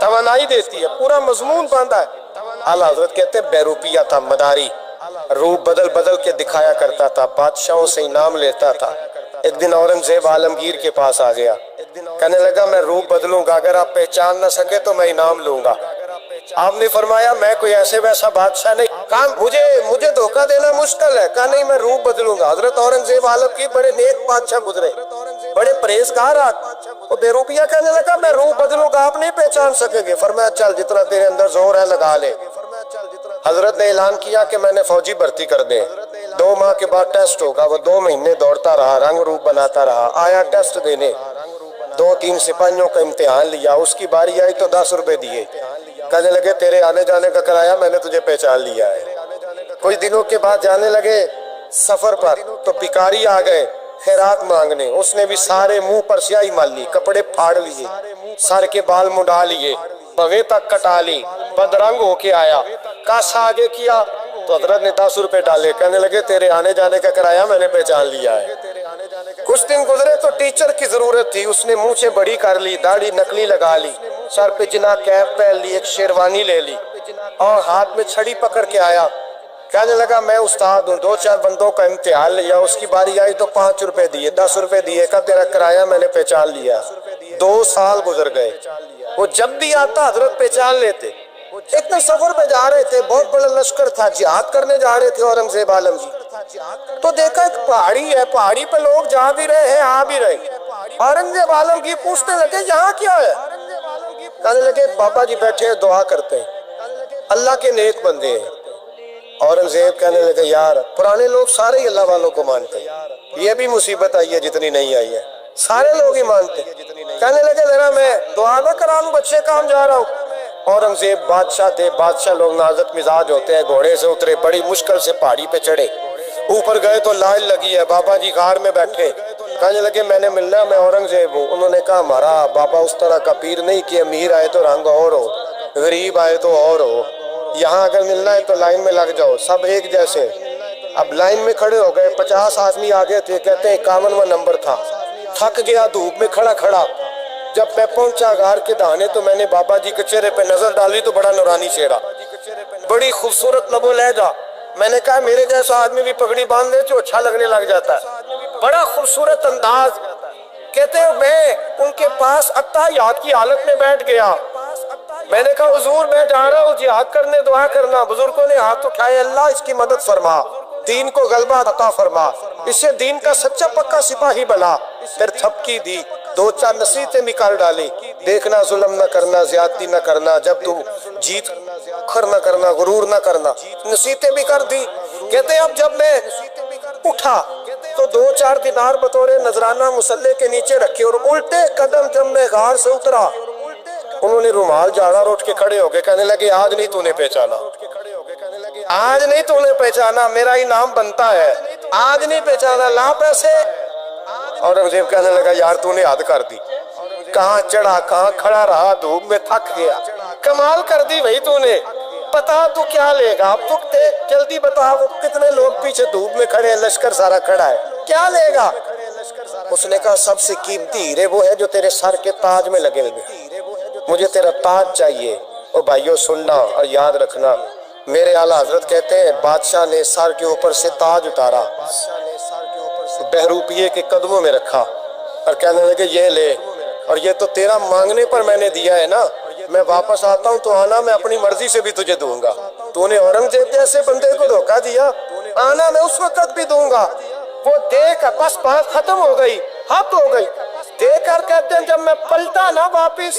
توانائی دیتی ہے، پورا مضمون باندھا ہے۔ اعلیٰ حضرت کہتے ہیں بہروپیہ تھا، مداری، روپ بدل بدل کے دکھایا کرتا تھا، بادشاہوں سے انعام لیتا تھا۔ ایک دن اورنگزیب عالمگیر کے پاس آ گیا، کہنے لگا میں روپ بدلوں گا، اگر آپ پہچان نہ سکے تو میں انعام لوں گا۔ آپ نے فرمایا میں کوئی ایسے ویسا بادشاہ نہیں، کہا مجھے دھوکہ دینا مشکل ہے، کہا نہیں میں روپ بدلوں گا۔ حضرت اورنگزیب عالمگیر بڑے نیک بادشاہ گزرے، بڑے پرہیزگار آدمی، وہ بے روپیہ کہنے لگا میں روپ بدلوں گا، آپ نہیں پہچان سکیں گے۔ فرمایا چل جتنا تیرے اندر زور ہے لگا لے۔ حضرت نے اعلان کیا کہ میں نے فوجی بھرتی کر دیں، 2 ماہ کے بعد ٹیسٹ ہوگا۔ وہ 2 مہینے دوڑتا رہا، رنگ روپ بناتا رہا، آیا ٹیسٹ دینے، 2-3 سپاہیوں کا امتحان لیا، اس کی باری آئی تو 10 روپے دیے، کہنے لگے تیرے آنے جانے کا کرایہ میں نے تجھے پہچان لیا ہے۔ کچھ دنوں کے بعد جانے لگے سفر پر تو بھکاری آ گئے خیرات مانگنے، اس نے بھی سارے منہ پر سیاہی مال لی، کپڑے پھاڑ لیے، سر کے بال منڈا لیے، بغے تک کٹا لی، بدرنگ ہو کے آیا، کاسا آگے کیا تو حضرت نے 10 روپے ڈالے، کہنے لگے تیرے آنے جانے کا کرایہ میں نے پہچان لیا ہے۔ کچھ دن گزرے تو ٹیچر کی ضرورت تھی، اس نے منہ سے بڑی کر لی، داڑھی نکلی لگا لی، سر پہ جنا کیپ پہن لی، ایک شیروانی لے لی اور ہاتھ میں چھڑی پکڑ کے آیا، کہنے لگا میں استاد ہوں، 2-4 بندوں کا امتحان لیا، اس کی باری آئی تو 5 روپے دیے، 10 روپے دیے، کہا تیرا کرایہ میں نے پہچان لیا۔ 2 سال گزر گئے، وہ جب بھی آتا حضرت پہچان لیتے۔ ایک دن سفر پہ جا رہے تھے، بہت بڑا لشکر تھا، جہاد کرنے جا رہے تھے اورنگزیب عالمگیر، تو دیکھا ایک پہاڑی ہے، پہاڑی پہ لوگ جا بھی رہے ہیں آ بھی رہے۔ اورنگزیب عالمگیر پوچھنے لگے یہاں کیا ہے؟ کہنے لگے بابا جی بیٹھے ہیں دعا کرتے ہیں، اللہ کے نیک بندے ہیں۔ اورنگزیب کہنے لگے یار پرانے لوگ سارے ہی اللہ والوں کو مانتے ہیں، یہ بھی مصیبت آئی ہے جتنی نہیں آئی ہے، سارے لوگ ہی مانتے ہیں۔ کہنے لگے ذرا میں دعا نہ کرا لوں، بچے کام جا رہا ہوں۔ اورنگزیب بادشاہ تھے، بادشاہ لوگ نازک مزاج ہوتے ہیں، گھوڑے سے اترے، بڑی مشکل سے پہاڑی پہ چڑھے، اوپر گئے تو لائن لگی ہے، بابا جی غار میں بیٹھے، کہنے لگے میں نے ملنا، میں اورنگزیب ہوں۔ انہوں نے کہا ہمارا بابا اس طرح کا پیر نہیں کہ امیر آئے تو رنگ اور ہو، غریب آئے تو اور ہو، یہاں اگر ملنا ہے تو لائن میں لگ جاؤ، سب ایک جیسے۔ اب لائن میں کھڑے ہو گئے، 50 آدمی آگے تھے، کہتے ہیں 51واں نمبر تھا، تھک گیا دھوپ میں کھڑا کھڑا۔ جب میں پہنچا غار کے دہانے تو میں نے بابا جی کے چہرے پہ نظر ڈالی تو بڑا نورانی چہرہ، بڑی خوبصورت لب و لہجہ۔ میں نے کہا میرے جیسا آدمی بھی پگڑی باندھ لے تو اچھا لگنے لگ جاتا ہے، بڑا خوبصورت انداز۔ کہتے ہیں میں ان کے پاس اتحیات کی حالت میں بیٹھ گیا، میں نے کہا حضور میں جا رہا ہوں جہاد کرنے، دعا کرنا۔ بزرگوں نے ہاتھ اٹھائے، اللہ اس کی مدد فرما، دین کو غلبہ عطا فرما، اسے دین کا سچا پکا سپاہی بنا۔ پھر تھپکی دی، 2-4 نصیحتیں بھی کر ڈالی، دیکھنا ظلم نہ کرنا، زیادتی نہ کرنا، جب تو جیت کھر نہ کرنا، غرور نہ کرنا، نصیحتیں بھی کر دی۔ کہتے ہیں اب جب میں اٹھا تو 2-4 دینار بطور نذرانہ مسلح کے نیچے رکھے، اور الٹے قدم جب میں غار سے اترا انہوں نے رومال جھاڑا اور اٹھ کے کھڑے ہو گئے، کہنے لگے آج نہیں تو نے پہچانا، آج نہیں تو نے پہچانا، میرا انعام بنتا ہے، آج نہیں پہچانا، لا پیسے۔ اورنگزیب کہنے لگا یار تو نے حد کر دی، کہاں چڑھا کہاں کھڑا رہا، دھوپ میں تھک گیا، کمال کر دی بھائی تو نے، بتا تو کیا لے گا، اب تو جلدی بتا، وہ کتنے لوگ پیچھے دھوپ میں کھڑے ہیں، لشکر سارا کھڑا ہے، کیا لے گا؟ اس نے کہا سب سے قیمتی ہیرے وہ ہے جو تیرے سر کے تاج میں لگے ہوئے، مجھے تیرا تاج چاہیے۔ اور بھائیو سننا اور یاد رکھنا، میرے اعلیٰ حضرت کہتے ہیں بادشاہ نے سر کے اوپر سے تاج اتارا، بہروپیے کے قدموں میں رکھا اور کہنے لگے یہ لے، اور یہ تو تیرا مانگنے پر میں نے دیا ہے نا، میں واپس آتا ہوں تو آنا میں اپنی مرضی سے بھی تجھے دوں گا، تو نے اورنگزیب جیسے بندے کو دھوکہ دیا، آنا میں اس وقت بھی دوں گا۔ وہ دے کر بس بات ختم ہو گئی، حد ہو گئی، دے کر کہتے ہیں جب میں پلٹا نا واپس،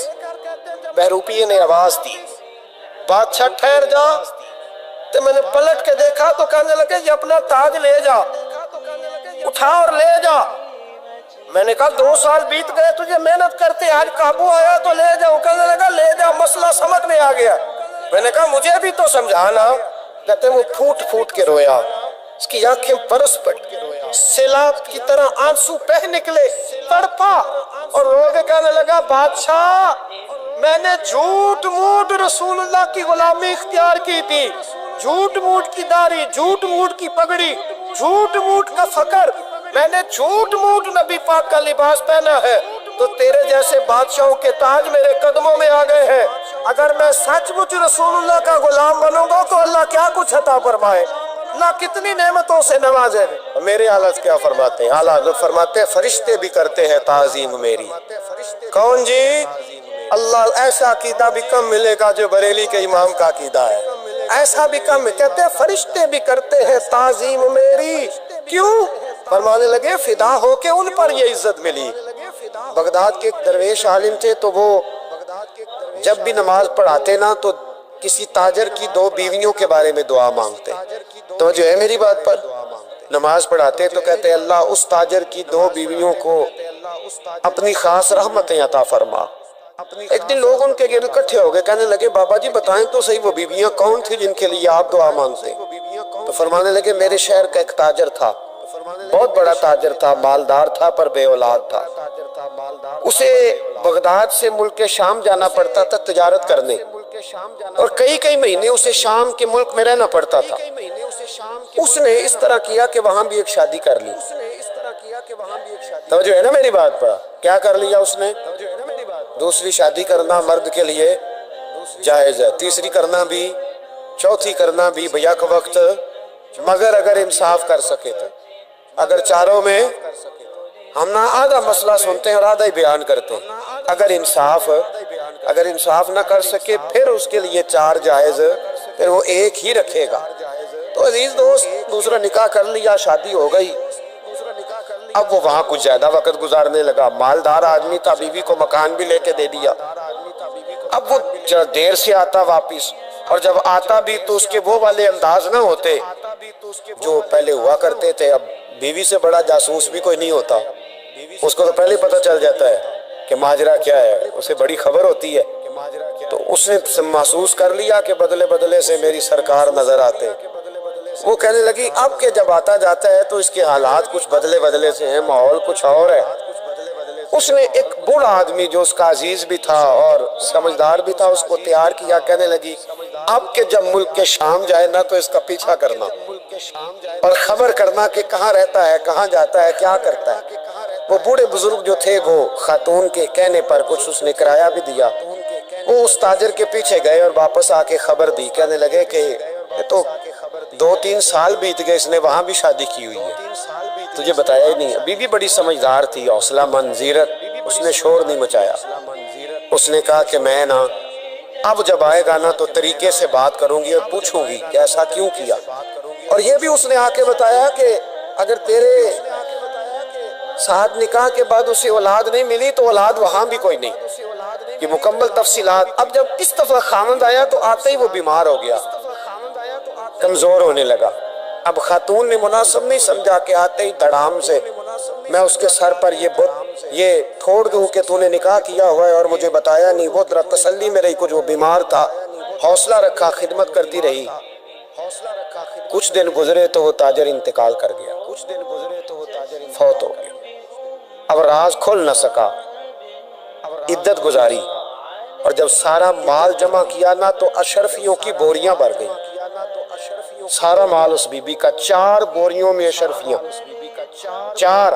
بہروپیے نے آواز دی بادشاہ ٹھہر جا، تو میں نے پلٹ کے دیکھا تو کہنے لگے یہ اپنا تاج لے جا، اٹھا اور لے جا۔ میں نے کہا 2 سال بیت گئے تجھے محنت کرتے، آج قابو آیا تو لے جاؤ، کہنے لگا لے جا، مسئلہ سمجھ میں آ گیا۔ میں نے کہا مجھے بھی تو سمجھانا۔ کہتے ہیں وہ پھوٹ پھوٹ کے رویا، اس کی آنکھیں برس پڑی، سیلاب کی طرح آنسو بہہ نکلے، تڑپا اور رو کے کہنے لگا بادشاہ میں نے جھوٹ موٹ رسول اللہ کی غلامی اختیار کی تھی، جھوٹ موٹ کی داڑھی، جھوٹ موٹ کی پگڑی، جھوٹ موٹ کا فقر، میں نے جھوٹ موٹ نبی پاک کا لباس پہنا ہے، تو تیرے جیسے بادشاہوں کے تاج میرے قدموں میں آ گئے ہیں. اگر میں سچ مچ رسول اللہ کا غلام بنوں گا تو اللہ کیا کچھ عطا فرمائے، اللہ کتنی نعمتوں سے نوازے. میرے حالت کیا فرماتے ہیں؟ اعلیٰ حضرت فرماتے ہیں فرشتے بھی کرتے ہیں تعظیم میری. کون جی؟ اللہ. ایسا عقیدہ بھی کم ملے گا جو بریلی کے امام کا عقیدہ ہے، ایسا بھی کم. کہتے ہیں فرشتے بھی کرتے ہیں تعظیم میری. کیوں؟ فرمانے لگے فدا ہو کے ان پر یہ عزت ملی. بغداد کے ایک درویش عالم تھے، تو وہ جب بھی نماز پڑھاتے نا تو کسی تاجر کی 2 بیویوں کے بارے میں دعا مانگتے. تو جو ہے میری بات پر نماز پڑھاتے تو کہتے اللہ اس تاجر کی 2 بیویوں کو اپنی خاص رحمتیں عطا فرما. ایک دن لوگ ان کے گرد اکٹھے ہو گئے، کہنے لگے بابا جی بتائیں تو صحیح وہ بیویاں کون تھی جن کے لیے آپ دعا مانگتے؟ تو فرمانے لگے میرے شہر کا ایک تاجر تھا، بہت بڑا تاجر تھا، مالدار تھا پر بے اولاد تھا. اسے بغداد سے ملک شام جانا پڑتا تھا تجارت کرنے، اور کئی مہینے اسے شام کے ملک میں رہنا پڑتا تھا. اس نے اس طرح کیا کہ وہاں بھی ایک شادی کر لی. توجہ ہے نا میری بات پر؟ کیا کر لیا اس نے؟ دوسری شادی کرنا مرد کے لیے جائز ہے، تیسری کرنا بھی، چوتھی کرنا بھی بھیا کا وقت، مگر اگر انصاف کر سکے تو. اگر چاروں میں ہم نہ آدھا مسئلہ سنتے ہیں اور آدھا ہی بیان کرتے ہیں. اگر انصاف نہ کر سکے پھر اس کے لیے 4 جائز، پھر وہ ایک ہی رکھے گا. تو عزیز دوست دوسرا نکاح کر لیا، شادی ہو گئی. اب وہ وہاں کچھ زیادہ وقت گزارنے لگا، مالدار آدمی تھا، بیوی کو مکان بھی لے کے دے دیا. اب وہ دیر سے آتا واپس، اور جب آتا بھی تو اس کے وہ والے انداز نہ ہوتے جو پہلے ہوا کرتے تھے. اب بیوی سے بڑا جاسوس بھی کوئی نہیں ہوتا، اس کو تو پہلے پتہ چل جاتا ہے کہ ماجرا کیا ہے، اسے بڑی خبر ہوتی ہے. تو اس نے محسوس کر لیا کہ بدلے بدلے سے میری سرکار نظر آتے. وہ کہنے لگی اب کہ جب آتا جاتا ہے تو اس کے حالات کچھ بدلے بدلے سے ہیں، ماحول کچھ اور ہے. اس نے ایک بوڑھا آدمی جو اس کا عزیز بھی تھا اور سمجھدار بھی تھا اس کو تیار کیا. کہنے لگی اب کہ جب ملک کے شام جائے نا تو اس کا پیچھا کرنا اور خبر کرنا کہ کہاں رہتا ہے، کہاں جاتا ہے، کیا کرتا ہے. وہ بوڑھے بزرگ جو تھے وہ خاتون کے کہنے پر کچھ اس نے کرایہ بھی دیا. وہ اس تاجر کے پیچھے گئے اور واپس آ کے خبر دی. کہنے لگے کہ تو 2-3 سال بیت گئے، اس نے وہاں بھی شادی کی ہوئی ہے، تجھے بتایا ہی نہیں. ابھی بھی بڑی سمجھدار تھی، حوصلہ مند، زیرک. اس نے شور نہیں مچایا. اس نے کہا کہ میں نا اب جب آئے گا نا تو طریقے سے بات کروں گی اور پوچھوں گی کہ ایسا کیوں کیا. اور یہ بھی اس نے آ کے بتایا کہ اگر تیرے ساتھ نکاح کے بعد اسے اولاد نہیں ملی تو اولاد وہاں بھی کوئی نہیں. یہ مکمل تفصیلات. اب جب اس دفعہ خامند آیا تو آتے ہی وہ بیمار ہو گیا، کمزور ہونے لگا. اب خاتون نے مناسب نہیں سمجھا کہ آتے ہی دڑام سے میں اس کے سر پر یہ ٹھوڑ دوں کہ تو نے نکاح کیا ہوا ہے اور مجھے بتایا نہیں. وہ ذرا تسلی میں رہی، کچھ وہ بیمار تھا، حوصلہ رکھا، خدمت کرتی رہی. کچھ دن گزرے تو وہ تاجر انتقال کر گیا، فوت ہو گیا. اب راز کھل نہ سکا، عدت گزاری، اور جب سارا مال جمع کیا نا تو اشرفیوں کی بوریاں بھر گئی. سارا مال اس بی بی کا، 4 بوریوں میں اشرفیاں، 4.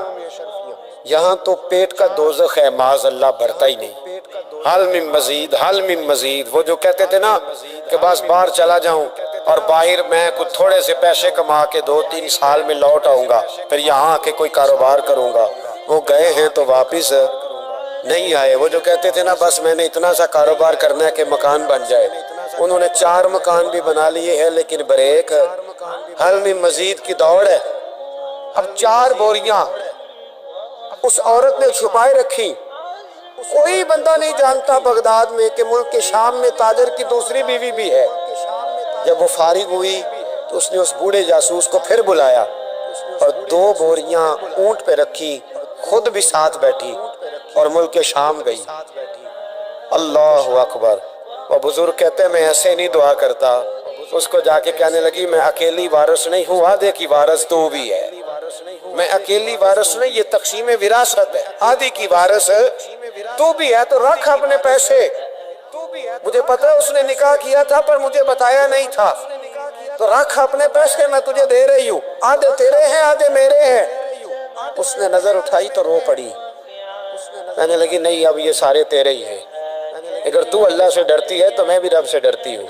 یہاں تو پیٹ کا دوزخ ہے، معاذ اللہ بھرتا ہی نہیں. حل من مزید، حل من مزید. وہ جو کہتے تھے نا کہ بس باہر چلا جاؤں اور باہر میں کچھ تھوڑے سے پیسے کما کے 2-3 سال میں لوٹ آؤں گا، پھر یہاں آ کے کوئی کاروبار کروں گا. وہ گئے ہیں تو واپس نہیں آئے. وہ جو کہتے تھے نا بس میں نے اتنا سا کاروبار کرنا ہے کہ مکان بن جائے، انہوں نے 4 مکان بھی بنا لیے ہیں لیکن بریک حل میں مزید کی دوڑ ہے. اب 4 بوریاں اس عورت نے چھپائے رکھی. کوئی بندہ نہیں جانتا بغداد میں کہ ملک کے شام میں تاجر کی دوسری بیوی بھی ہے. جب وہ فارغ ہوئی تو اس نے اس بوڑھے جاسوس کو پھر بلایا اور 2 بوریاں اونٹ پہ رکھی، خود بھی ساتھ بیٹھی اور ملک شام گئی. اللہ اکبر. وہ بزرگ کہتے ہیں میں ایسے نہیں دعا کرتا. اس کو جا کے کہنے لگی میں اکیلی وارث نہیں ہوں، آدھے کی وارث تو بھی ہے. میں اکیلی وارث نہیں، یہ تقسیم وراثت ہے. آدھی کی وارث تو بھی ہے، تو رکھ اپنے پیسے. مجھے پتا ہے اس نے نکاح کیا تھا پر مجھے بتایا نہیں تھا، تو رکھ اپنے پیسے، میں تجھے دے رہی ہوں، آدھے تیرے ہیں آدھے میرے ہیں. اس نے نظر اٹھائی تو رو پڑی. کہنے لگی نہیں اب یہ سارے تیرے ہی ہیں، اگر تو اللہ سے ڈرتی ہے تو میں بھی رب سے ڈرتی ہوں،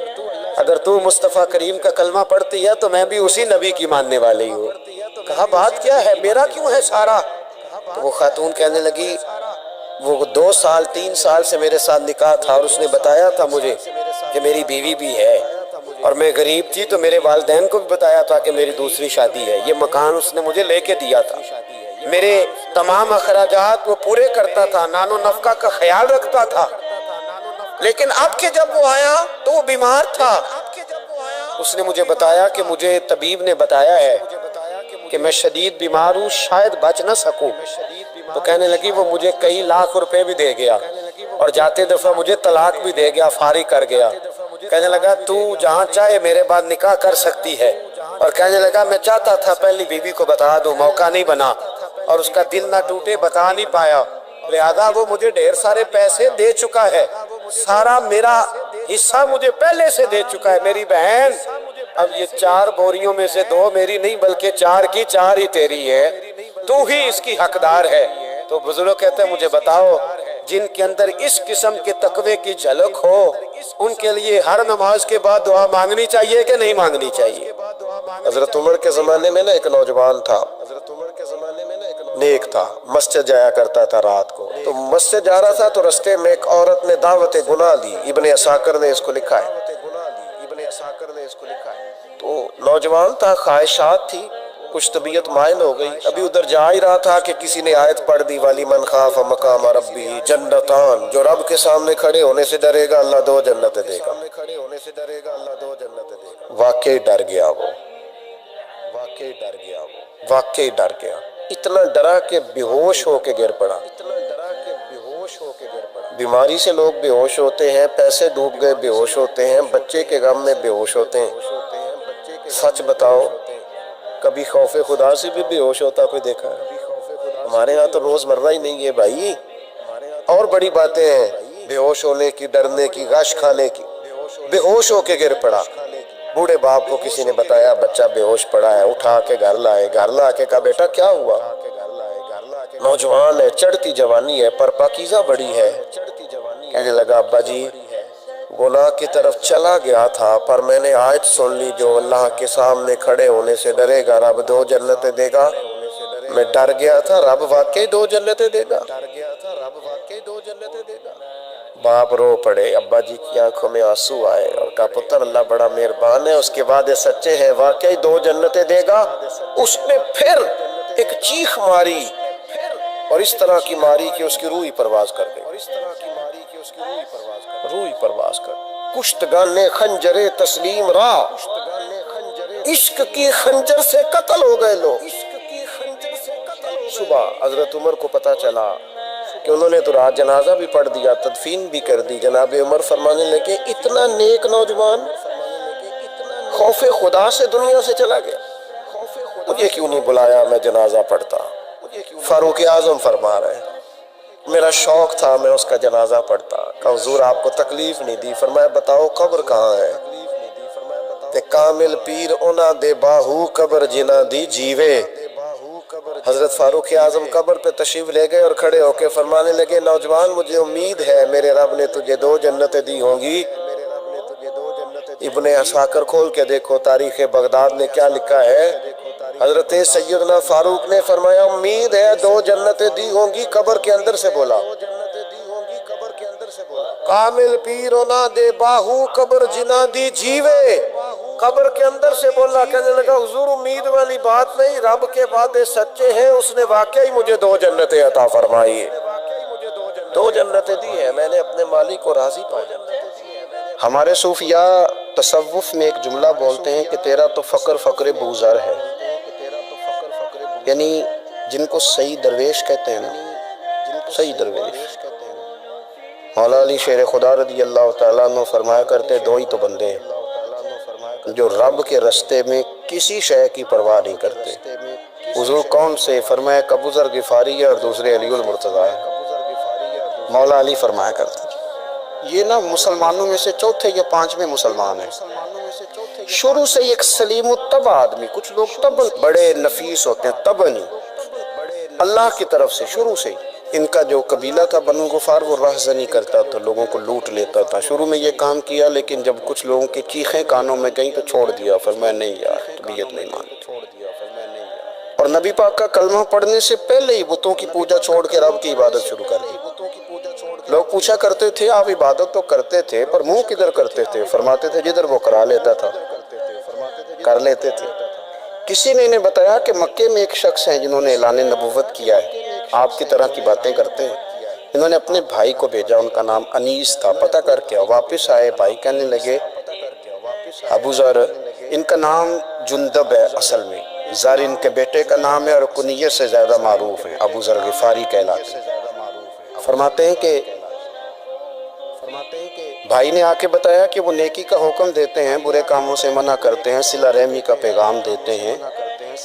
اگر تو مصطفیٰ کریم کا کلمہ پڑھتی ہے تو میں بھی اسی نبی کی ماننے والی ہوں۔ کہا بات کیا ہے، میرا کیوں ہے سارا؟ تو وہ خاتون کہنے لگی وہ 2 سال 3 سال سے میرے ساتھ نکاح تھا اور اس نے بتایا تھا مجھے کہ میری بیوی بھی ہے، اور میں غریب تھی تو میرے والدین کو بھی بتایا تھا کہ میری دوسری شادی ہے، یہ مکان اس نے مجھے لے کے دیا تھا، میرے تمام اخراجات وہ پورے کرتا تھا، نان و نفقہ کا خیال رکھتا تھا، لیکن اب کہ جب وہ آیا تو وہ بیمار تھا۔ اس نے مجھے بتایا کہ مجھے طبیب نے بتایا ہے کہ میں شدید بیمار ہوں، شاید بچ نہ سکوں۔ تو کہنے لگی وہ مجھے کئی لاکھ روپے بھی دے گیا اور جاتے دفعہ مجھے طلاق بھی دے گیا، فارغ کر گیا۔ کہنے لگا تو جہاں چاہے میرے بعد نکاح کر سکتی ہے، اور کہنے لگا میں چاہتا تھا پہلی بیوی کو بتا دوں، موقع نہیں بنا اور اس کا دل نہ ٹوٹے، بتا نہیں پایا، لہذا وہ مجھے ڈھیر سارے پیسے دے چکا ہے، سارا میرا حصہ مجھے پہلے سے دے چکا ہے میری بہن، اب یہ 4 بوریوں میں سے 2 میری نہیں بلکہ 4 کی 4 ہی تیری ہے، تو ہی اس کی حقدار ہے۔ تو بزرگ کہتے ہیں مجھے بتاؤ جن کے اندر اس قسم کے تقوی کی جھلک ہو ان کے لیے ہر نماز کے بعد دعا مانگنی چاہیے کہ نہیں مانگنی چاہیے؟ حضرت عمر کے زمانے میں نا ایک نوجوان تھا، نیک تھا، مسجد جایا کرتا تھا رات کو، تو مسجد جا رہا تھا تو رستے میں ایک عورت نے دعوت گناہ دی، ابن عساکر نے اس کو لکھا ہے، تو نوجوان تھا، خواہشات تھی، کچھ طبیعت مائل ہو گئی، ابھی ادھر جا ہی رہا تھا کہ کسی نے آیت پڑھ دی والی من خاف مقام ربی جنتان، جو رب کے سامنے کھڑے ہونے سے ڈرے گا اللہ 2 جنتیں دے گا۔ واقعی ڈر گیا وہ، واقعی ڈر گیا، اتنا ڈرا کہ بے ہوش ہو کے گر پڑا۔ بیماری سے لوگ بے ہوش ہوتے ہیں، پیسے ڈوب گئے بے ہوش ہوتے ہیں، بچے کے غم میں بے ہوش ہوتے ہیں۔ سچ بتاؤ کبھی خوف خدا سے بھی بے ہوش ہوتا کوئی دیکھا ہے؟ ہمارے ہاں تو روز مرہ ہی نہیں ہے بھائی، اور بڑی باتیں ہیں، بے ہوش ہونے کی، ڈرنے کی، غش کھانے کی، بے ہوش ہو کے گر پڑا۔ بوڑھے باپ کو کسی نے بتایا بچہ بے ہوش پڑا ہے، اٹھا کے گھر لائے، گھر لا کے کہا بیٹا کیا ہوا؟ نوجوان ہے، چڑھتی جوانی ہے پر پاکیزہ بڑی ہے، کہنے لگا ابا جی گناہ کی طرف چلا گیا تھا پر میں نے آیت سن لی جو اللہ کے سامنے کھڑے ہونے سے ڈرے گا رب 2 جنتیں دے گا، میں ڈر گیا تھا رب واقعی 2 جنتیں دے گا۔ باپ رو پڑے، ابا جی کی آنکھوں میں آنسو آئے اور کہا پتر اللہ بڑا مہربان ہے، اس کے وعدے سچے ہیں، واقعی 2 جنتیں دے گا۔ اس نے پھر ایک چیخ ماری اور اس طرح کی ماری کہ اس کی روح ہی پرواز کر گئی، روح ہی پرواز کر گئی۔ کشتگان خنجر تسلیم را، عشق کی خنجر سے قتل ہو گئے لوگ۔ صبح حضرت عمر کو پتا چلا کہ انہوں نے تو رات جنازہ بھی پڑھ دیا، تدفین بھی کر دی، جناب عمر فرمانے لگے اتنا نیک نوجوان خوف خدا سے دنیا سے چلا گیا، مجھے کیوں نہیں بلایا میں جنازہ پڑھتا؟ فاروق اعظم فرما رہے ہیں میرا شوق تھا میں اس کا جنازہ پڑھتا۔ کہ حضور آپ کو تکلیف نہیں دی؟ فرمایا بتاؤ قبر کہاں ہے؟ تے کامل پیر اونا دے باہو قبر جنا دی جیوے۔ حضرت فاروق اعظم قبر پہ تشریف لے گئے اور کھڑے ہو کے فرمانے لگے نوجوان مجھے امید ہے میرے رب نے تجھے 2 جنتیں دی ہوں گی۔ ابن عساکر کھول کے دیکھو تاریخ بغداد نے کیا لکھا ہے، حضرت سیدنا فاروق نے فرمایا امید ہے 2 جنتیں دی ہوں گی، قبر کے اندر سے بولا کامل پیرونا دے باہو قبر جنا دی جیوے، قبر کے اندر سے بولا۔ کہنے لگا حضور امید والی بات نہیں، رب کے وعدے سچے ہیں، اس نے واقعی مجھے 2 جنتیں عطا فرمائی، 2 جنتیں دی ہیں، میں نے اپنے مالک کو راضی پایا۔ ہمارے صوفیاء تصوف میں ایک جملہ بولتے ہیں کہ تیرا تو فقر فقر بوزر ہے، یعنی جن کو صحیح درویش کہتے ہیں نا، صحیح درویش۔ مولا علی شیر خدا رضی اللہ تعالیٰ عنہ فرمایا کرتے 2 ہی تو بندے ہیں جو رب کے رستے میں کسی شے کی پرواہ نہیں کرتے۔ حضور کون سے؟ فرمایا ابو ذر غفاری ہے اور دوسرے علی المرتضیٰ ہے۔ مولا علی فرمایا کرتے یہ نا مسلمانوں میں سے چوتھے یا 5ویں مسلمان ہیں، شروع سے ایک سلیم الطبع آدمی، کچھ لوگ طبع بڑے نفیس ہوتے ہیں، طبع نہیں، اللہ کی طرف سے شروع سے ہی ان کا جو قبیلہ تھا بنو غفار وہ رہزنی کرتا تھا، لوگوں کو لوٹ لیتا تھا۔ شروع میں یہ کام کیا لیکن جب کچھ لوگوں کی چیخیں کانوں میں گئیں تو چھوڑ دیا، فرمایا نہیں یار طبیعت نہیں مانتی۔ اور نبی پاک کا کلمہ پڑھنے سے پہلے ہی بتوں کی پوجا چھوڑ کے رب کی عبادت شروع کر دی۔ لوگ پوچھا کرتے تھے آپ عبادت تو کرتے تھے پر منہ کدھر کرتے تھے؟ فرماتے تھے جدھر وہ کرا لیتا تھا کر لیتے تھے۔ کسی نے انہیں بتایا کہ مکے میں ایک شخص ہیں جنہوں نے اعلان نبوت کیا ہے، آپ کی طرح کی باتیں کرتے ہیں۔ انہوں نے اپنے بھائی کو بھیجا، ان کا نام انیس تھا، پتہ کر کے واپس آئے۔ بھائی کہنے لگے ابو ذر ان کا نام جندب ہے، اصل میں ذر ان کے بیٹے کا نام ہے اور کنیت سے زیادہ معروف ہیں، ابو ذر غفاری کہلاتے ہیں۔ فرماتے ہیں کہ بھائی نے آ کے بتایا کہ وہ نیکی کا حکم دیتے ہیں، برے کاموں سے منع کرتے ہیں، صلہ رحمی کا پیغام دیتے ہیں،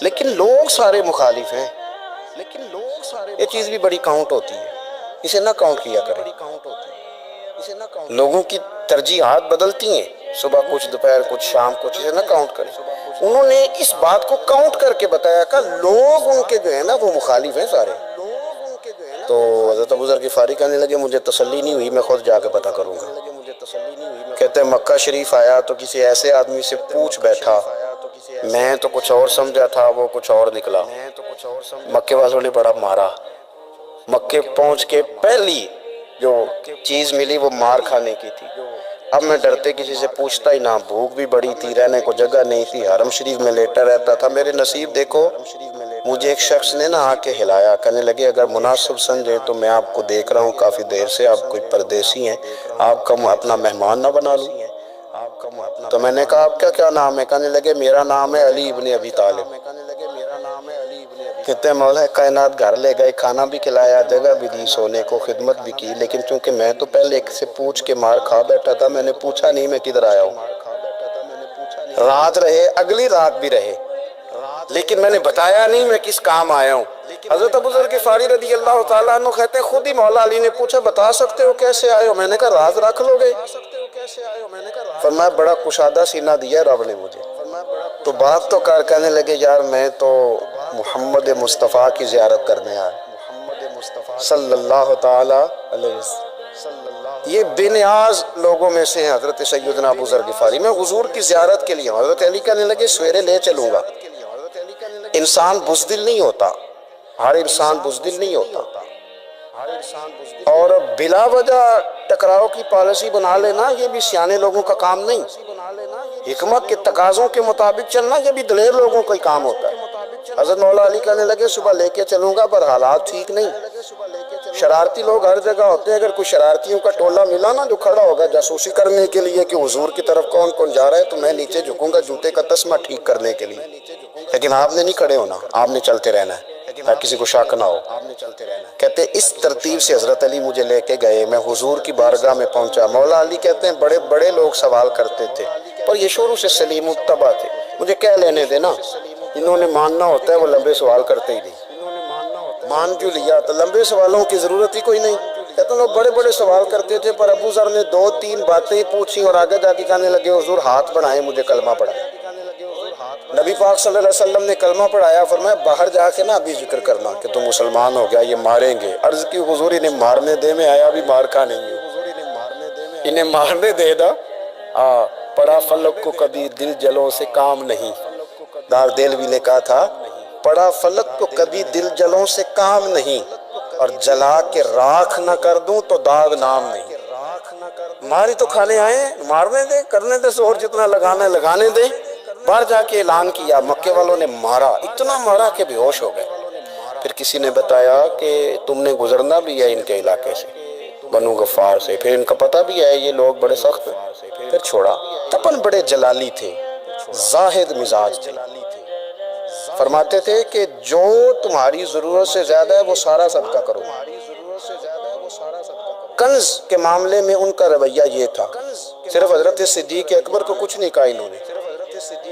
لیکن لوگ سارے مخالف ہیں۔ یہ چیز بھی بڑی کاؤنٹ ہوتی ہے، اسے نہ کاؤنٹ کیا کریں۔ لوگوں کی ترجیحات بدلتی ہیں، صبح کچھ دوپہر کچھ شام کچھ، اسے نہ کاؤنٹ کریں۔ انہوں نے اس بات کو کاؤنٹ کر کے بتایا کہ لوگ ان کے جو ہیں نا وہ مخالف ہیں سارے۔ تو حضرت ابو ذر غفاری کہنے لگے مجھے تسلی نہیں ہوئی، میں خود جا کے پتہ کروں گا۔ کہتے ہیں مکہ شریف آیا تو کسی ایسے آدمی سے پوچھ بیٹھا، میں تو کچھ اور سمجھا تھا وہ کچھ اور نکلا۔ مکے والوں نے بڑا مارا، مکے پہنچ کے پہلی جو چیز ملی وہ مار کھانے کی تھی۔ اب میں ڈرتے کسی سے پوچھتا ہی نہ، بھوک بھی بڑی تھی، رہنے کو جگہ نہیں تھی، حرم شریف میں لیٹا رہتا تھا۔ میرے نصیب دیکھو، مجھے ایک شخص نے نا آ کے ہلایا، کہنے لگے اگر مناسب سمجھیں تو میں آپ کو دیکھ رہا ہوں کافی دیر سے، آپ کوئی پردیسی ہیں، آپ کا اپنا مہمان نہ بنا لوں۔ تو میں نے کہا آپ کا کیا نام ہے؟ کہنے لگے میرا نام ہے علی ابن ابی طالب۔ کہتے ہیں مولا کائنات گھر لے گئے، کھانا بھی کھلایا، جگہ بھی دی، سونے کو خدمت بھی کی، لیکن چونکہ میں تو پہلے ایک سے پوچھ کے مار کھا بیٹھا تھا، میں نے پوچھا نہیں میں کدھر آیا ہوں۔ رات رہے، اگلی رات بھی رہے، لیکن میں نے بتایا نہیں میں کس کام آیا ہوں۔ حضرت ابو ذر غفاری رضی اللہ تعالیٰ عنہ کہتے ہیں خود ہی مولا علی نے پوچھا بتا سکتے ہو کیسے آئے ہو؟ میں نے کہا راز رکھ لو گے؟ فرمایا بڑا کشادہ سینہ دیا رب نے مجھے۔ تو بات تو کر، کہنے لگے یار میں تو محمد مصطفیٰ کی زیارت کرنے آیا صلی اللہ تعالیٰ علیہ وسلم۔ یہ بے نیاز لوگوں میں سے ہیں حضرت سیدنا ابو ذر غفاری۔ میں حضور کی زیارت کے لیے ہوں۔ حضرت علی کہنے لگے سویرے لے چلوں گا۔ انسان بزدل نہیں ہوتا، ہر انسان بزدل نہیں ہوتا، اور بلا وجہ ٹکراؤ کی پالیسی بنا لینا یہ بھی سیانے لوگوں کا کام نہیں۔ حکمت کے تقاضوں کے مطابق چلنا یہ بھی دلیر لوگوں کا ہی کام ہوتا ہے۔ حضرت مولا علی کہنے لگے صبح لے کے چلوں گا پر حالات ٹھیک نہیں، شرارتی لوگ ہر جگہ ہوتے ہیں، اگر کوئی شرارتیوں کا ٹولہ ملا نا جو کھڑا ہوگا جاسوسی کرنے کے لیے کہ حضور کی طرف کون کون جا رہا ہے، تو میں نیچے جھکوں گا جوتے کا تسمہ ٹھیک کرنے کے لیے، لیکن آپ نے نہیں کھڑے ہونا، آپ نے چلتے رہنا ہے تاکہ کسی کو شک نہ ہو۔ کہتے ہیں اس ترتیب سے حضرت علی مجھے لے کے گئے، میں حضور کی بارگاہ میں پہنچا۔ مولا علی کہتے ہیں بڑے بڑے لوگ سوال کرتے تھے پر یہ شروع سے سلیم الطبع تھے، مجھے کہہ لینے دینا، انہوں نے ماننا ہوتا ہے وہ لمبے سوال کرتے ہی نہیں، مان جو لیا تو لمبے سوالوں کی ضرورت ہی کوئی نہیں۔ کہتے ہیں لوگ بڑے بڑے سوال کرتے تھے پر ابو ذر نے 2-3 باتیں پوچھی اور آگے جا کے کہنے لگے حضور ہاتھ بڑھائیں مجھے کلمہ پڑھائیں۔ نبی پاک صلی اللہ علیہ وسلم نے کلمہ پڑھایا، فرمایا باہر جا کے نا ابھی ذکر کرنا کہ تم مسلمان ہو گیا، یہ ماریں گے۔ عرض کی حضور انہیں مارنے دے، میں آیا بھی مار کھانے ہوں، انہیں مارنے دے دا۔ پڑا فلک کو کبھی دل جلوں سے کام نہیں، دار دل بھی لکھا تھا، پڑا فلک کو کبھی دل جلوں سے کام نہیں، اور جلا کے راکھ نہ کر دوں تو داغ نام نہیں۔ ماری تو کھانے آئے، مارنے دے، کرنے دے زور جتنا لگانا ہے لگانے دے۔ باہر جا کے اعلان کیا، مکے والوں نے مارا، اتنا مارا کہ بے ہوش ہو گئے۔ پھر کسی نے بتایا کہ تم نے گزرنا بھی ہے ان کے علاقے سے، بنو غفار سے، پھر ان کا پتہ بھی ہے یہ لوگ بڑے سخت ہیں، پھر چھوڑا۔ تپن بڑے جلالی تھے، زاہد مزاج تھے، فرماتے تھے کہ جو تمہاری ضرورت سے زیادہ ہے وہ سارا صدقہ کرو۔ کنز کے معاملے میں ان کا رویہ یہ تھا، صرف حضرت صدیق اکبر کو کچھ نہیں کہا انہوں نے،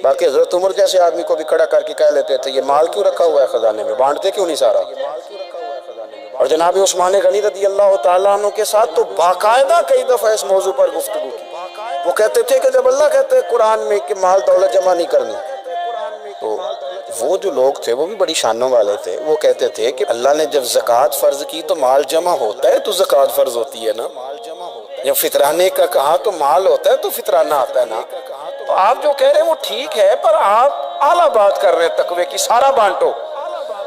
باقی حضرت عمر جیسے آدمی کو بھی کھڑا کر کے کہہ لیتے تھے یہ مال کیوں رکھا ہوا ہے خزانے میں، بانٹتے کیوں نہیں سارا؟ اور جناب عثمان غنی رضی اللہ تعالیٰ عنہ کے ساتھ تو باقاعدہ کئی دفعہ اس موضوع پر گفتگو کی۔ وہ کہتے تھے کہ جب اللہ کہتے ہیں قرآن میں کہ مال دولت جمع نہیں کرنی، تو وہ جو لوگ تھے وہ بھی بڑی شانوں والے تھے، وہ کہتے تھے کہ اللہ نے جب زکوٰۃ فرض کی تو مال جمع ہوتا ہے تو زکوٰۃ فرض ہوتی ہے نا، جب فطرانے کا کہا تو مال ہوتا ہے تو فطرانہ آتا ہے نا۔ تو آپ جو کہہ رہے ہیں وہ ٹھیک ہے، پر آپ اعلیٰ بات کر رہے ہیں تقوی کی، سارا بانٹو۔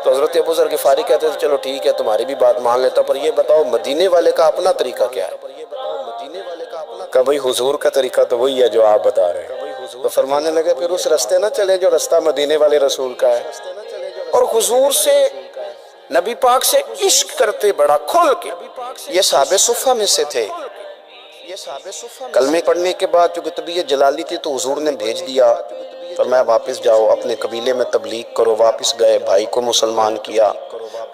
تو حضرت ابو ذر غفاری کہتے تھے چلو ٹھیک ہے تمہاری بھی بات مان لیتا، پر یہ بتاؤ مدینے والے کا اپنا طریقہ کیا ہے؟ کہ بھئی حضور کا طریقہ تو وہی ہے جو آپ بتا رہے ہیں۔ تو فرمانے لگے پھر اس رستے نہ چلے جو رستہ مدینے والے رسول کا ہے، اور حضور سے، نبی پاک سے عشق کرتے بڑا کھل کے۔ یہ صحابہ صفہ میں سے تھے۔ کلمے پڑھنے کے بعد چونکہ طبیعت جلالی تھی تو حضور نے بھیج دیا، فرمایا واپس جاؤ اپنے قبیلے میں تبلیغ کرو۔ واپس گئے، بھائی کو مسلمان کیا،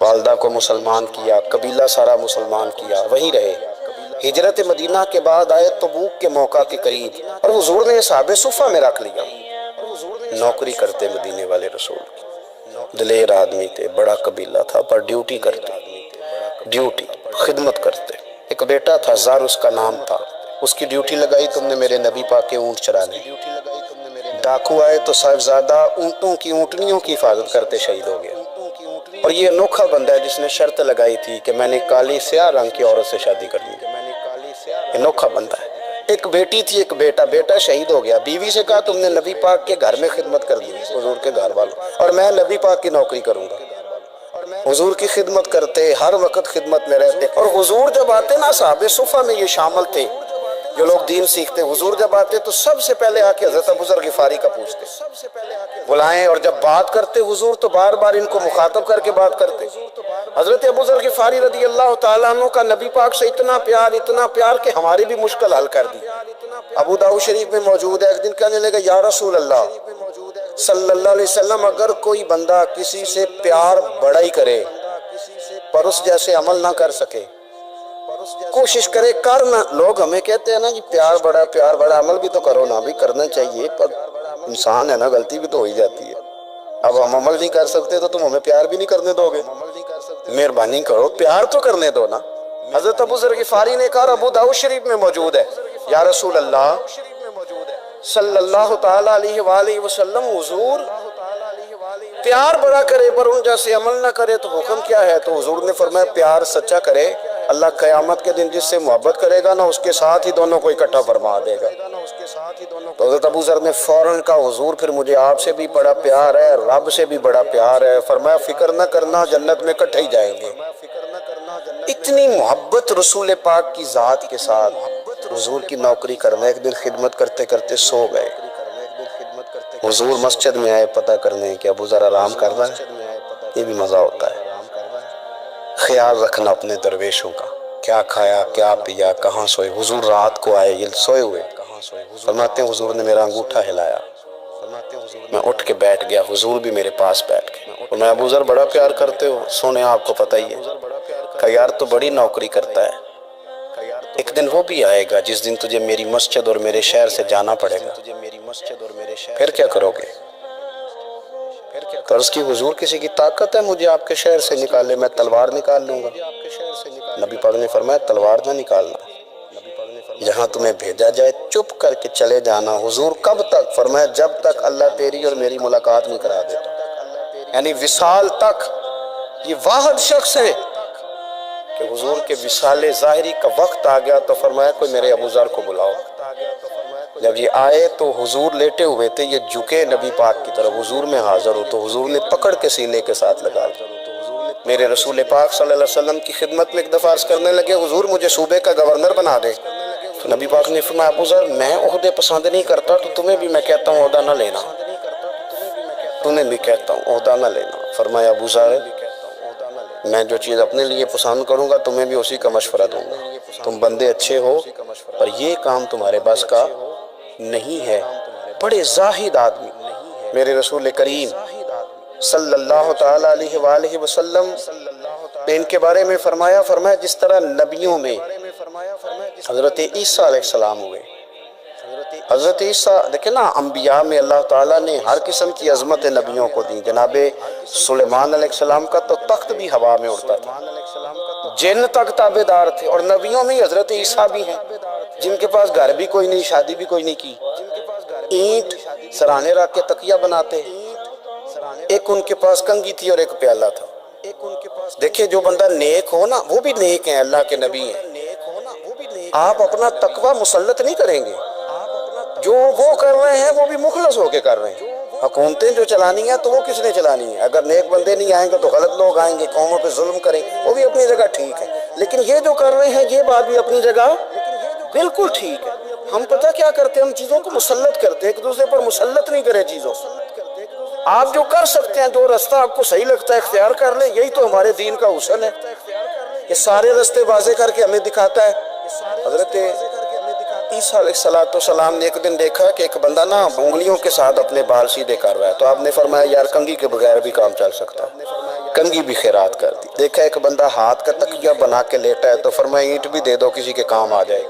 والدہ کو مسلمان کیا، قبیلہ سارا مسلمان کیا، وہیں رہے۔ ہجرت مدینہ کے بعد آئے تبوک کے موقع کے قریب، اور حضور نے صحابہ صفہ میں رکھ لیا۔ نوکری کرتے مدینے والے رسول کی، دلیر آدمی تھے، بڑا قبیلہ تھا، پر ڈیوٹی کرتے، ڈیوٹی خدمت کرتے۔ ایک بیٹا تھا زر اس کا نام تھا، اس کی ڈیوٹی لگائی تم نے میرے نبی پاک کے اونٹ چرانے۔ ڈاکو آئے تو صاحبزادہ اونٹوں کی، اونٹنیوں کی حفاظت کرتے شہید ہو گیا۔ اور یہ انوکھا بندہ ہے جس نے شرط لگائی تھی کہ میں نے کالی سیاہ رنگ کی عورت سے شادی کرنی ہے، انوکھا بندہ ہے۔ ایک بیٹی تھی ایک بیٹا، بیٹا شہید ہو گیا، بیوی سے کہا تم نے نبی پاک کے گھر میں خدمت کر دی، حضور کے گھر والوں، اور میں نبی پاک کی نوکری کروں گا۔ حضور کی خدمت کرتے، ہر وقت خدمت میں رہتے، اور حضور جب آتے نا، صحابہ صفہ میں یہ شامل تھے جو لوگ دین سیکھتے، حضور جب آتے تو سب سے پہلے آ کے حضرت ابو ذر غفاری کا پوچھتے، بلائیں، اور جب بات کرتے حضور تو بار بار ان کو مخاطب کر کے بات کرتے۔ حضرت ابو ذر غفاری رضی اللہ تعالیٰ عنہ کا نبی پاک سے اتنا پیار کہ ہماری بھی مشکل حل کر دی۔ ابو داؤد شریف میں موجود ہے، ایک دن کہنے لگا یا رسول اللہ صلی اللہ علیہ وسلم، اگر کوئی بندہ کسی سے پیار بڑا ہی کرے پر اس جیسے عمل نہ کر سکے، کوشش کرے کرنا، لوگ ہمیں کہتے ہیں نا جی پیار بڑا، عمل بھی تو کرو نا، بھی کرنا چاہیے، پر انسان ہے نا، غلطی بھی تو ہو ہی جاتی ہے۔ اب ہم عمل نہیں کر سکتے تو تم ہمیں پیار بھی نہیں کرنے دو گے، مہربانی کرو پیار تو کرنے دو نا۔ حضرت ابو ذر غفاری نے کہا، ابو داؤد شریف میں موجود ہے، یا رسول اللہ صلی اللہ تعالیٰ علیہ وآلہ وسلم، حضور پیار بڑا کرے پر ان جیسے عمل نہ کرے تو حکم کیا ہے؟ تو حضور نے فرمایا پیار سچا کرے، اللہ قیامت کے دن جس سے محبت کرے گا نا اس کے ساتھ ہی دونوں کو اکٹھا فرما دے گا۔ تو حضرت ابو ذر نے فوراً کہا حضور پھر مجھے آپ سے بھی بڑا پیار ہے، رب سے بھی بڑا پیار ہے۔ فرمایا فکر نہ کرنا، جنت میں اکٹھے ہی جائیں گے۔ اتنی محبت رسول پاک کی ذات کے ساتھ حضور کی نوکری کرنا۔ ایک دن خدمت کرتے کرتے سو گئے، حضور مسجد میں آئے پتہ کرنے کہ ابو ذر آرام کر رہا ہے۔ یہ بھی مزہ ہوتا ہے، خیال رکھنا اپنے درویشوں کا، کیا کھایا کیا پیا کہاں سوئے۔ حضور رات کو آئے، یہ سوئے ہوئے، فرماتے ہیں حضور نے میرا انگوٹھا ہلایا، میں اٹھ کے بیٹھ گیا، حضور بھی میرے پاس بیٹھ گئے، اور میں ابو ذر بڑا پیار کرتے ہو؟ سونے آپ کو پتہ ہی ہے۔ کہا یار تو بڑی نوکری کرتا ہے، ایک دن وہ بھی آئے گا جس دن تجھے میری مسجد اور میرے شہر سے جانا پڑے گا، پھر کیا کرو گے؟ تو عرض کی حضور کسی کی طاقت ہے مجھے آپ کے شہر سے نکالے؟ میں تلوار نکال لوں گا۔ نبی پاک نے فرمایا تلوار نہ نکالنا، جہاں تمہیں بھیجا جائے چپ کر کے چلے جانا۔ حضور کب تک؟ فرمایا جب تک اللہ تیری اور میری ملاقات نہیں کرا دیتا، یعنی وصال تک۔ یہ واحد شخص ہے کہ حضور کے وصال ظاہری کا وقت آ گیا تو فرمایا کوئی میرے ابو ذر کو بلاؤ۔ جب یہ آئے تو حضور لیٹے ہوئے تھے، یہ جھکے نبی پاک کی طرف، حضور میں حاضر ہو تو حضور نے پکڑ کے سینے کے ساتھ لگا دیا۔ میرے رسول پاک صلی اللہ علیہ وسلم کی خدمت میں ایک دفعہ عرض کرنے لگے حضور مجھے صوبے کا گورنر بنا دے۔ تو نبی پاک نے فرمایا ابو ذر میں عہدے پسند نہیں کرتا، تو تمہیں بھی میں کہتا ہوں عہدہ نہ لینا، تمہیں بھی کہتا ہوں عہدہ نہ لینا۔ فرمایا ابو ذر میں جو چیز اپنے لیے پسند کروں گا تمہیں بھی اسی کا مشورہ دوں گا، تم بندے اچھے ہو پر یہ کام تمہارے بس کا نہیں ہے۔ بڑے زاہد آدمی میرے رسول کریم صلی اللہ تعالیٰ علیہ وآلہ وسلم نے ان کے بارے میں فرمایا جس طرح نبیوں میں حضرت عیسیٰ علیہ السلام ہوئے، حضرت عیسیٰ دیکھیں نا، انبیاء میں اللہ تعالیٰ نے ہر قسم کی عظمت نبیوں کو دی۔ جناب سلیمان علیہ السلام کا تو تخت بھی ہوا میں اڑتا تھا، جن تک تابع دار تھے، اور نبیوں میں حضرت عیسیٰ بھی ہیں جن کے پاس گھر بھی کوئی نہیں، شادی بھی کوئی نہیں کی، اینٹ سرانے رکھ کے تکیہ بناتے، ایک ان کے پاس کنگھی تھی اور ایک پیالہ تھا. دیکھیں جو بندہ نیک ہو نا وہ بھی نیک ہیں, اللہ کے نبی ہیں. آپ اپنا تقوی مسلط نہیں کریں گے, جو وہ کر رہے ہیں وہ بھی مخلص ہو کے کر رہے ہیں. حکومتیں جو چلانی ہیں تو وہ کس نے چلانی ہے؟ اگر نیک بندے نہیں آئیں گے تو غلط لوگ آئیں گے, قوموں پہ ظلم کریں, وہ بھی اپنی جگہ ٹھیک ہے. لیکن یہ جو کر رہے ہیں یہ بات بھی اپنی جگہ بالکل ٹھیک ہے. ہم پتہ کیا کرتے ہیں, ہم چیزوں کو مسلط کرتے ہیں, ایک دوسرے پر مسلط نہیں کریں چیزوں. آپ جو کر سکتے ہیں, جو رستہ آپ کو صحیح لگتا ہے اختیار کر لیں, یہی تو ہمارے دین کا اصول ہے. یہ سارے رستے واضح کر کے ہمیں دکھاتا ہے. حضرت عیسیٰ علیہ السلام نے ایک دن دیکھا کہ ایک بندہ نا انگلیوں کے ساتھ اپنے بال سیدھے کر رہا ہے, تو آپ نے فرمایا یار کنگھی کے بغیر بھی کام چل سکتا ہے. کنگھی بھی خیرات کر دی. دیکھا ایک بندہ ہاتھ کا تکیہ بنا کے لیٹا ہے, تو فرمایا اینٹ بھی دے دو کسی کے کام آ جائے.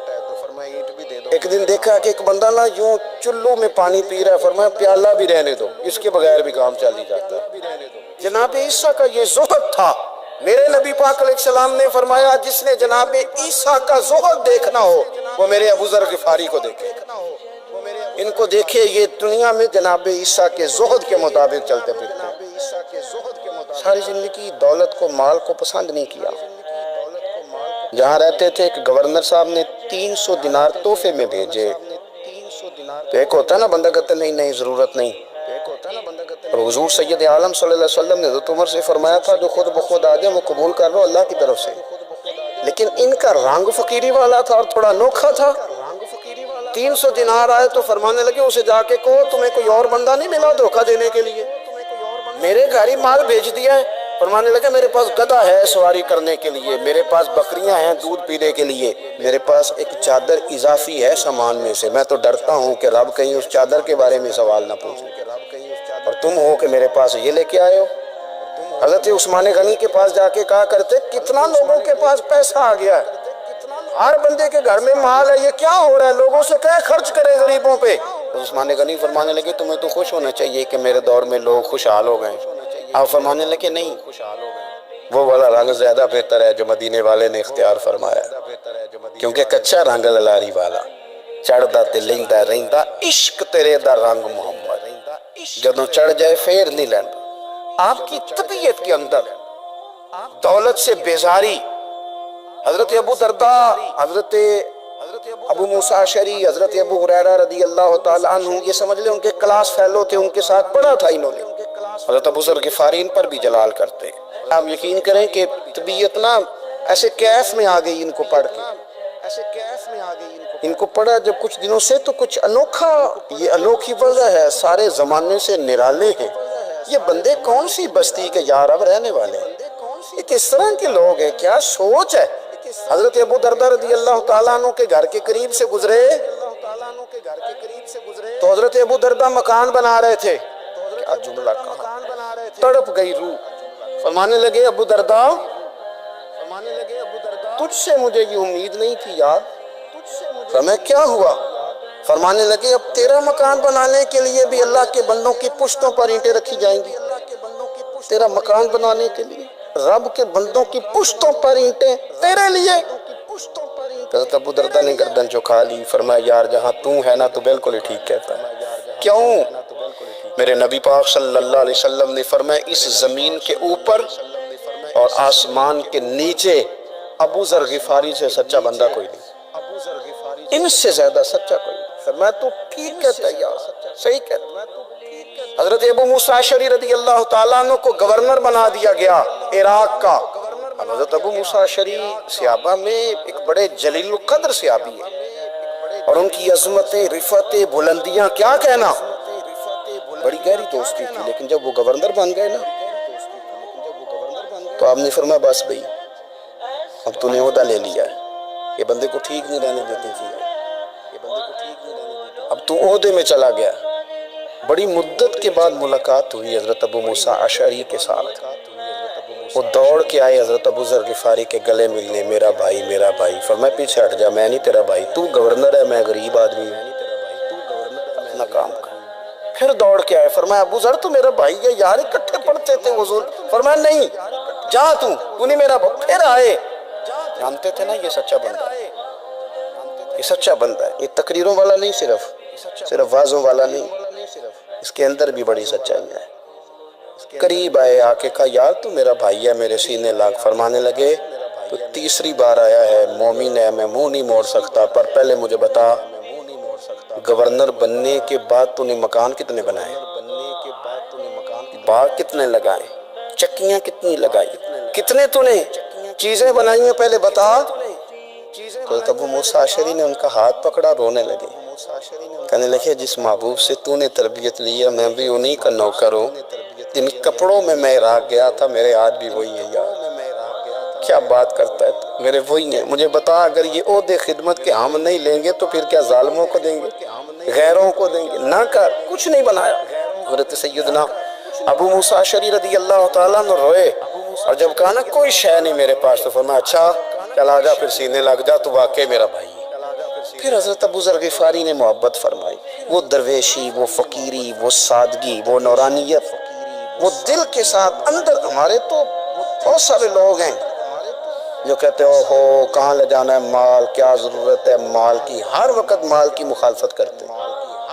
ایک دن دیکھا کہ ایک بندہ نا یوں چلو میں پانی پی رہا ہے, فرمایا پیالہ بھی رہنے دو, اس کے بغیر بھی کام چل ہی جاتا ہے. جناب عیسیٰ کا یہ زہد تھا. میرے نبی پاک علیہ السلام نے فرمایا جس نے جناب عیسیٰ کا زہد دیکھنا ہو وہ میرے ابو ذر غفاری کو دیکھے. ان کو دیکھے, یہ دنیا میں جناب عیسیٰ کے زہد کے مطابق چلتے پھرتے ہیں. ساری زندگی دولت کو, مال کو پسند نہیں کیا. جہاں رہتے تھے ایک گورنر صاحب نے 300 دینار تحفے میں بھیجے. تو ایک ہوتا ہے نا بندہ کہتا ہے نہیں نہیں ضرورت نہیں. اور حضور سید عالم صلی اللہ علیہ وسلم نے حضرت عمر سے فرمایا تھا جو خود بخود آ جائے وہ قبول کر لو اللہ کی طرف سے. لیکن ان کا رنگ فقیری والا تھا اور تھوڑا انوکھا تھا. 300 دینار آئے تو فرمانے لگے اسے جا کے کہو تمہیں کوئی اور بندہ نہیں ملا دھوکہ دینے کے لیے, میرے گھر ہی مال بھیج دیا ہے. فرمانے لگے میرے پاس گدھا ہے سواری کرنے کے لیے, میرے پاس بکریاں ہیں دودھ پینے کے لیے, میرے پاس ایک چادر اضافی ہے سامان میں سے, میں تو ڈرتا ہوں کہ رب کہیں اس چادر کے بارے میں سوال نہ پوچھے, اور تم ہو کہ میرے پاس یہ لے کے آئے ہو. حضرت عثمان غنی کے پاس جا کے کہا کرتے کتنا لوگوں کے پاس پیسہ آ گیا ہے, ہر بندے کے گھر میں مال ہے, یہ کیا ہو رہا ہے, لوگوں سے کہے خرچ کرے غریبوں پہ. عثمان غنی فرمانے لگے تمہیں تو خوش ہونا چاہیے کہ میرے دور میں لوگ خوشحال ہو گئے. آپ فرمانے لگے نہیں, وہ والا رنگ زیادہ بہتر ہے جو مدینے والے نے اختیار فرمایا, کیونکہ کچا رنگ للاری والا چڑھدا تے لیندا رہندا عشق تیرے دا رنگ محمد, جدوں چڑھ جائے پھر نہیں لیندا. آپ کی طبیعت کے اندر دولت سے بیزاری. حضرت ابو درداء, حضرت ابو موسیٰ اشعری, حضرت ابو ہریرہ رضی اللہ تعالیٰ عنہ, یہ سمجھ لیں ان کے کلاس فیلو تھے, ان کے ساتھ پڑھا تھا انہوں نے. حضرت ابو ذر غفاری ان پر بھی جلال کرتے. آپ یقین کریں کہ طبیعت نا ایسے کیف میں آ گئی ان کو پڑھ کے, ان کو پڑھا جب کچھ دنوں سے تو کچھ انوکھا, یہ انوکھی وجہ ہے, سارے زمانے سے نرالے ہیں. یہ بندے کون سی بستی کے یار اب رہنے والے ہیں, یہ کس طرح کے لوگ ہیں, کیا سوچ ہے. حضرت ابو درداء رضی اللہ تعالیٰ عنہ کے گھر کے قریب سے گزرے تو حضرت ابو درداء مکان بنا رہے تھے. کیا جملہ کہا, تڑپ گئی روح. فرمانے لگے ابو درداء تجھ سے مجھے یہ امید نہیں تھی یار. فرمایا کیا ہوا؟ فرمانے لگے اب تیرا مکان بنانے کے لیے بھی اللہ کے بندوں کی پشتوں پر اینٹیں رکھی جائیں گی. تیرا مکان بنانے کے لیے رب کے بندوں کی پشتوں پر اینٹیں تیرے لیے. حضرت ابو درداء نے گردن جھکا لی. فرمایا یار جہاں تو ہے نا تو بالکل ہی ٹھیک کہتا ہے. کیوں؟ میرے نبی پاک صلی اللہ علیہ وسلم نے فرمایا اس زمین کے اوپر اور آسمان کے نیچے ابو ذر غفاری سے سچا بندہ کوئی نہیں, ان سے زیادہ سچا کوئی نہیں. فرمایا تو ٹھیک کہتا ہے یار, صحیح کہتا ہے. حضرت ابو موسیٰ اشعری رضی اللہ تعالیٰ عنہ کو گورنر بنا دیا گیا عراق کا. حضرت ابو موسیٰ اشعری صحابہ میں ایک بڑے جلیل القدر صحابی ہے, اور ان کی عظمتیں, رفتیں, بلندیاں کیا کہنا, بڑی گہری دوستی تھی. لیکن جب وہ گورنر بن گئے نا تو آپ نے فرمایا بس بھئی اب تو نے عہدہ لے لیا ہے, یہ بندے کو ٹھیک نہیں رہنے دیتے تھی, اب تو عہدے میں چلا گیا. بڑی مدت کے بعد ملاقات ہوئی حضرت ابو موسیٰ اشعری کے ساتھ. وہ دوڑ کے آئے حضرت ابو ذر غفاری کے گلے ملنے, میرا بھائی میرا بھائی. فرمایا پیچھے ہٹ جا, میں نہیں تیرا بھائی, تو گورنر ہے میں غریب آدمی ہوں, اپنا کام کر. پھر دوڑ کے آئے. فرمایا ابو ذر تو میرا بھائی ہے یار, اکٹھے پڑھتے تھے حضور. فرمایا نہیں جا تو نہیں میرا بھائی. پھر آئے. جانتے تھے نا یہ سچا بندہ ہے, یہ سچا بندہ ہے, یہ تقریروں والا نہیں, صرف وعظوں والا نہیں, اس کے اندر بھی بڑی سچائی ہے. قریب آئے، آ کے کہا یار تو میرا بھائی ہے، میرے سینے لاگ۔ فرمانے لگے تو تیسری بار آیا ہے، مومن ہے، میں منہ نہیں موڑ سکتا، پر پہلے مجھے بتا گورنر بننے کے بعد تو نے مکان کتنے بنائے، باغ کتنے لگائے، چکیاں کتنی لگائی، کتنے تو نے چیزیں بنائی ہیں، پہلے بتا۔ تو ابو موسیٰ اشعری نے ان کا ہاتھ پکڑا، رونے لگے، کہنے لگے جس محبوب سے تو نے تربیت لی ہے میں بھی انہی کا نوکر ہوں، ان کپڑوں میں عراق گیا تھا، میرے ہاتھ بھی وہی ہے یار، کیا بات کرتا ہے تو، میرے وہی ہیں، مجھے بتا اگر یہ عہدے خدمت کے ہم نہیں لیں گے تو پھر کیا ظالموں کو دیں گے، غیروں کو دیں گے، نہ کر، کچھ نہیں بنایا۔ حضرت سیدنا ابو موسیٰ اشعری رضی اللہ تعالیٰ عنہ روئے، اور جب کہا نا کوئی شے نہیں میرے پاس، تو فرمایا اچھا چل آ جا پھر سینے لگ جا، تو واقعی میرا بھائی ہے۔ پھر حضرت ابو ذر غفاری نے محبت فرمائی، وہ درویشی، وہ فقیری، وہ سادگی، وہ نورانیت، وہ دل کے ساتھ اندر۔ ہمارے تو بہت سارے لوگ ہیں جو کہتے ہو کہاں لے جانا ہے مال، کیا ضرورت ہے مال کی، ہر وقت مال کی مخالفت کرتے ہیں،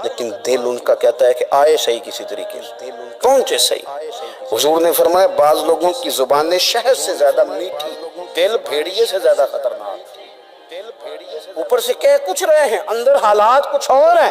لیکن دل ان کا کہتا ہے کہ آئے صحیح کسی طریقے سے، پہنچے صحیح۔ حضور نے فرمایا بعض لوگوں کی زبانیں شہد سے زیادہ میٹھی، دل بھیڑیے سے زیادہ خطرناک، اوپر سے کہہ کچھ رہے ہیں اندر حالات کچھ اور ہیں۔